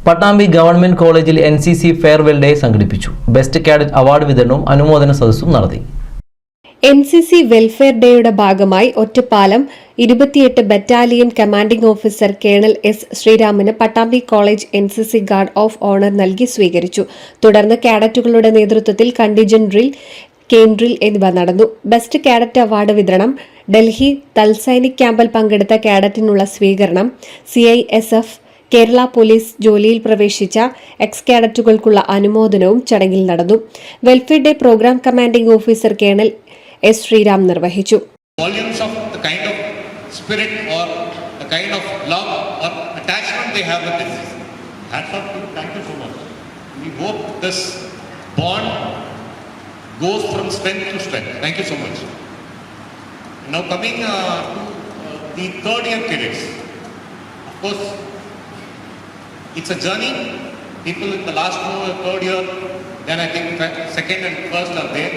Pattambi government കോളേജിൽ NCC farewell day സംഘടിപ്പിച്ചു. Best cadet award വിതരണവും അനുമോദന സദസ്സും നടത്തി. NCC വെൽഫെയർ ഡേയുടെ ഭാഗമായി Ottapalam 28 battalion commanding officer colonel S. ശ്രീരാമന് Pattambi college NCC guard of honour നൽകി സ്വീകരിച്ചു. തുടർന്ന് കാഡറ്റുകളുടെ നേതൃത്വത്തിൽ കണ്ടിജന്റ് ഡ്രിൽ, കെയിൻ ഡ്രിൽ എന്നിവ നടന്നു. ബെസ്റ്റ് കാഡറ്റ് അവാർഡ് വിതരണം, ഡൽഹി തൽസൈനിക് ക്യാമ്പിൽ പങ്കെടുത്ത കാഡറ്റിനുള്ള സ്വീകരണം, CISF കേരള പോലീസ് ജോലിയിൽ പ്രവേശിച്ച എക്സ് കാഡറ്റുകൾക്കുള്ള അനുമോദനവും ചടങ്ങിൽ നടന്നു. Welfare day program commanding officer colonel S. Sreeram നിർവഹിച്ചു. Volumes of the kind of spirit or the kind of love or attachment they have with this. That's what we thank you so much. We hope this bond goes from strength to strength. Thank you so much. Now coming to the third year cadets. Of course, it's a journey. People in the last third year, then I think second and first are there.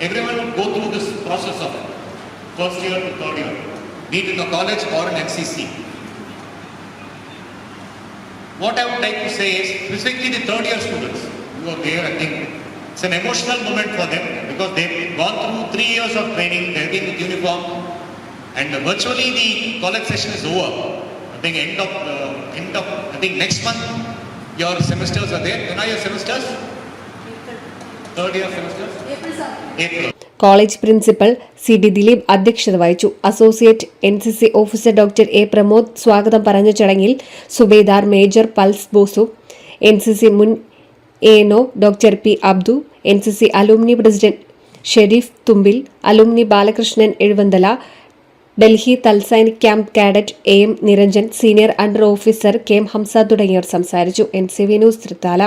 Everyone will go through this process of first year to third year, be it in a college or an NCC. What I would like to say is, specifically the third year students who are there, I think it's an emotional moment for them because they've gone through 3 years of training, they've been with uniform, and virtually the college session is over. I think end of I think next month your semesters are there. When are your semesters? Third year semesters? April. College principal CD Dileep അധ്യക്ഷത വഹിച്ചു. Associate NCC officer doctor A. Pramod സ്വാഗതം പറഞ്ഞ ചടങ്ങിൽ Subedar major പൾസ് Bosu, NCC മുൻ ANO doctor P. Abdu, NCC alumni president Sherif Thumbil, alumni Balakrishnan Ezhuvanthala, Delhi Thal Sainik camp cadet AM Niranjan, senior under officer KM Hamsa തുടങ്ങിയവർ സംസാരിച്ചു. NCV news Thrithala.